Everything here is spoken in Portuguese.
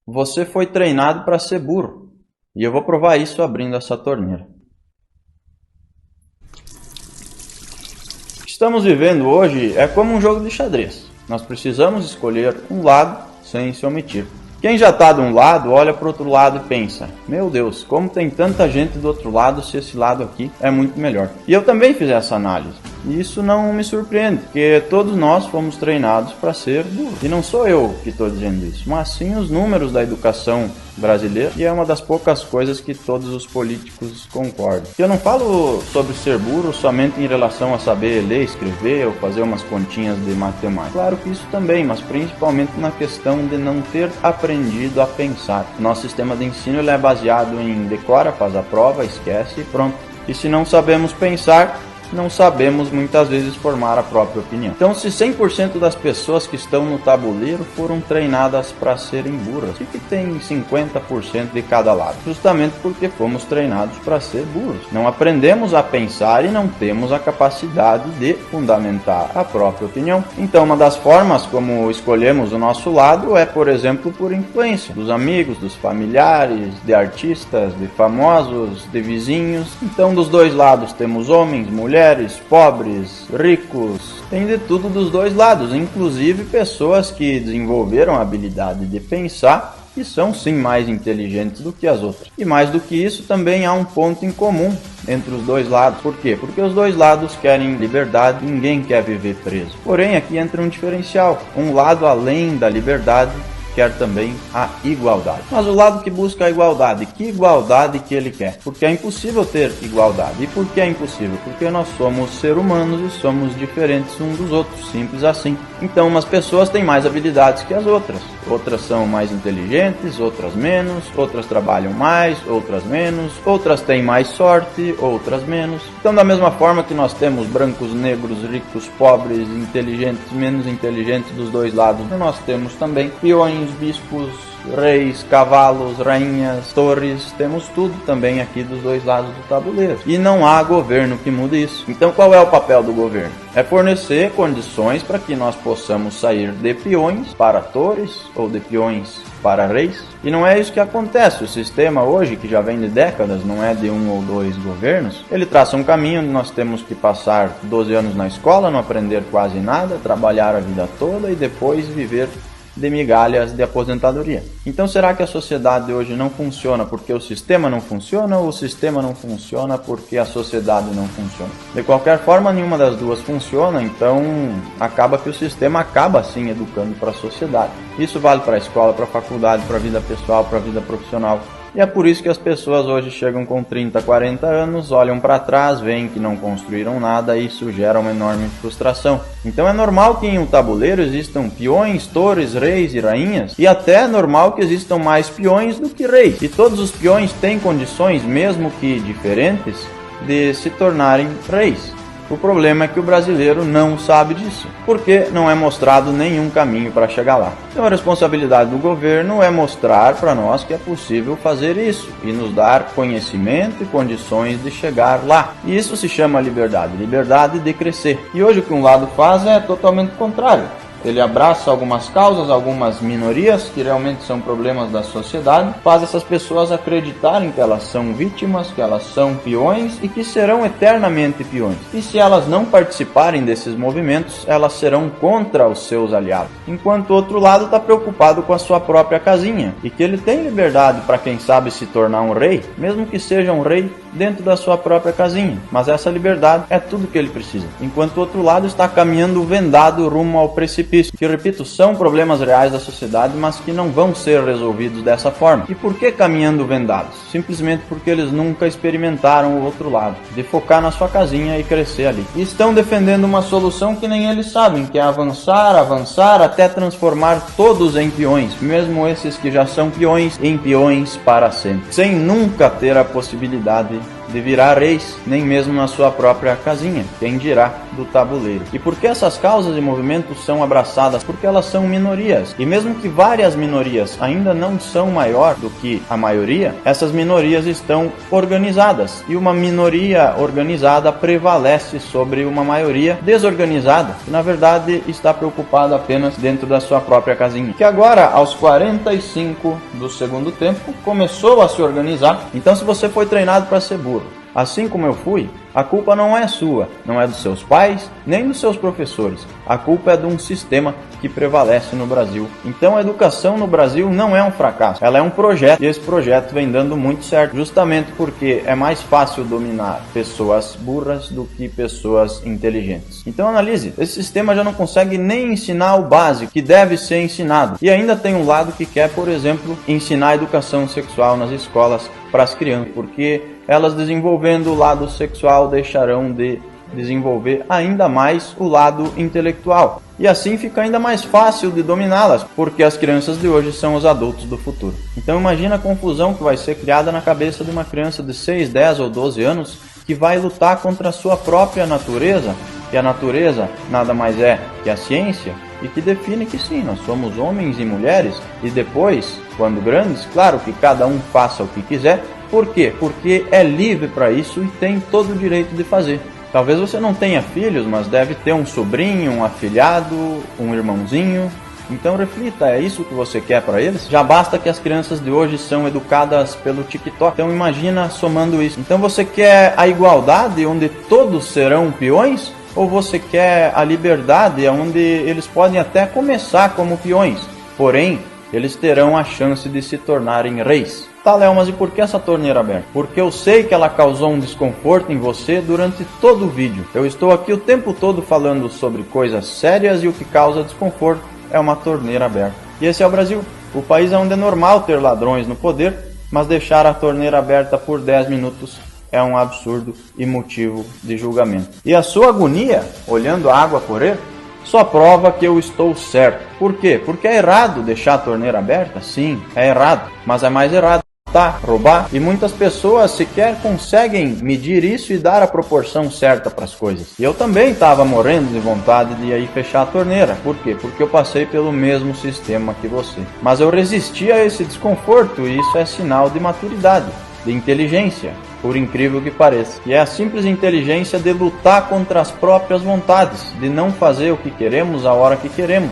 Você foi treinado para ser burro. E eu vou provar isso abrindo essa torneira. O que estamos vivendo hoje é como um jogo de xadrez. Nós precisamos escolher um lado sem se omitir. Quem já está de um lado, olha para o outro lado e pensa: meu Deus, como tem tanta gente do outro lado se esse lado aqui é muito melhor. E eu também fiz essa análise. E isso não me surpreende, porque todos nós fomos treinados para ser burros. E não sou eu que estou dizendo isso, mas sim os números da educação brasileira, e é uma das poucas coisas que todos os políticos concordam. Eu não falo sobre ser burro somente em relação a saber ler, escrever ou fazer umas continhas de matemática. Claro que isso também, mas principalmente na questão de não ter aprendido a pensar. Nosso sistema de ensino ele é baseado em decora, faz a prova, esquece e pronto. E se não sabemos pensar, não sabemos muitas vezes formar a própria opinião. Então, se 100% das pessoas que estão no tabuleiro foram treinadas para serem burras, o que tem 50% de cada lado? Justamente porque fomos treinados para ser burros. Não aprendemos a pensar e não temos a capacidade de fundamentar a própria opinião. Então, uma das formas como escolhemos o nosso lado é, por exemplo, por influência dos amigos, dos familiares, de artistas, de famosos, de vizinhos. Então, dos dois lados temos homens, mulheres, pobres, ricos, tem de tudo dos dois lados, inclusive pessoas que desenvolveram a habilidade de pensar e são sim mais inteligentes do que as outras. E mais do que isso, também há um ponto em comum entre os dois lados. Por quê? Porque os dois lados querem liberdade, ninguém quer viver preso. Porém, aqui entra um diferencial. Um lado, além da liberdade, quer também a igualdade. Mas o lado que busca a igualdade, que igualdade que ele quer? Porque é impossível ter igualdade. E por que é impossível? Porque nós somos seres humanos e somos diferentes uns dos outros, simples assim. Então, umas pessoas têm mais habilidades que as outras. Outras são mais inteligentes, outras menos, outras trabalham mais, outras menos, outras têm mais sorte, outras menos. Então, da mesma forma que nós temos brancos, negros, ricos, pobres, inteligentes, menos inteligentes dos dois lados, nós temos também peões, bispos, reis, cavalos, rainhas, torres, temos tudo também aqui dos dois lados do tabuleiro. E não há governo que mude isso. Então qual é o papel do governo? É fornecer condições para que nós possamos sair de peões para torres ou de peões para reis. E não é isso que acontece. O sistema hoje, que já vem de décadas, não é de um ou dois governos, ele traça um caminho onde nós temos que passar 12 anos na escola, não aprender quase nada, trabalhar a vida toda e depois viver de migalhas de aposentadoria. Então, será que a sociedade hoje não funciona porque o sistema não funciona ou o sistema não funciona porque a sociedade não funciona? De qualquer forma, nenhuma das duas funciona, então acaba que o sistema acaba sim educando para a sociedade. Isso vale para a escola, para a faculdade, para a vida pessoal, para a vida profissional. E é por isso que as pessoas hoje chegam com 30, 40 anos, olham para trás, veem que não construíram nada e isso gera uma enorme frustração. Então é normal que em um tabuleiro existam peões, torres, reis e rainhas, e até é normal que existam mais peões do que reis. E todos os peões têm condições, mesmo que diferentes, de se tornarem reis. O problema é que o brasileiro não sabe disso, porque não é mostrado nenhum caminho para chegar lá. Então a responsabilidade do governo é mostrar para nós que é possível fazer isso e nos dar conhecimento e condições de chegar lá. E isso se chama liberdade, liberdade de crescer. E hoje o que um lado faz é totalmente contrário. Ele abraça algumas causas, algumas minorias que realmente são problemas da sociedade, faz essas pessoas acreditarem que elas são vítimas, que elas são peões e que serão eternamente peões. E se elas não participarem desses movimentos, elas serão contra os seus aliados. Enquanto o outro lado está preocupado com a sua própria casinha e que ele tem liberdade para quem sabe se tornar um rei, mesmo que seja um rei dentro da sua própria casinha. Mas essa liberdade é tudo que ele precisa. Enquanto o outro lado está caminhando vendado rumo ao precipício. Que, eu repito, são problemas reais da sociedade, mas que não vão ser resolvidos dessa forma. E por que caminhando vendados? Simplesmente porque eles nunca experimentaram o outro lado, de focar na sua casinha e crescer ali. E estão defendendo uma solução que nem eles sabem, que é avançar, avançar, até transformar todos em peões, mesmo esses que já são peões, em peões para sempre, sem nunca ter a possibilidade de virar reis, nem mesmo na sua própria casinha, quem dirá do tabuleiro. E por que essas causas e movimentos são abraçadas? Porque elas são minorias. E mesmo que várias minorias ainda não são maior do que a maioria, essas minorias estão organizadas. E uma minoria organizada prevalece sobre uma maioria desorganizada, que na verdade está preocupada apenas dentro da sua própria casinha. Que agora, aos 45 do segundo tempo, começou a se organizar. Então, se você foi treinado para ser burro, assim como eu fui, a culpa não é sua, não é dos seus pais, nem dos seus professores. A culpa é de um sistema que prevalece no Brasil. Então a educação no Brasil não é um fracasso, ela é um projeto, e esse projeto vem dando muito certo, justamente porque é mais fácil dominar pessoas burras do que pessoas inteligentes. Então analise, esse sistema já não consegue nem ensinar o básico que deve ser ensinado, e ainda tem um lado que quer, por exemplo, ensinar educação sexual nas escolas para as crianças, porque elas desenvolvendo o lado sexual deixarão de desenvolver ainda mais o lado intelectual. E assim fica ainda mais fácil de dominá-las, porque as crianças de hoje são os adultos do futuro. Então imagina a confusão que vai ser criada na cabeça de uma criança de 6, 10 ou 12 anos que vai lutar contra a sua própria natureza, e a natureza nada mais é que a ciência, e que define que sim, nós somos homens e mulheres, e depois, quando grandes, claro que cada um faça o que quiser. Por quê? Porque é livre para isso e tem todo o direito de fazer. Talvez você não tenha filhos, mas deve ter um sobrinho, um afilhado, um irmãozinho. Então reflita, é isso que você quer para eles? Já basta que as crianças de hoje são educadas pelo TikTok. Então imagina somando isso. Então você quer a igualdade onde todos serão peões? Ou você quer a liberdade onde eles podem até começar como peões, porém eles terão a chance de se tornarem reis? Tá, Léo, mas e por que essa torneira aberta? Porque eu sei que ela causou um desconforto em você durante todo o vídeo. Eu estou aqui o tempo todo falando sobre coisas sérias e o que causa desconforto é uma torneira aberta. E esse é o Brasil, o país onde é normal ter ladrões no poder, mas deixar a torneira aberta por 10 minutos é um absurdo e motivo de julgamento. E a sua agonia, olhando a água correr, só prova que eu estou certo. Por quê? Porque é errado deixar a torneira aberta? Sim, é errado. Mas é mais errado roubar, e muitas pessoas sequer conseguem medir isso e dar a proporção certa para as coisas. E eu também estava morrendo de vontade de ir fechar a torneira. Por quê? Porque eu passei pelo mesmo sistema que você. Mas eu resisti a esse desconforto, e isso é sinal de maturidade, de inteligência, por incrível que pareça. E é a simples inteligência de lutar contra as próprias vontades, de não fazer o que queremos a hora que queremos.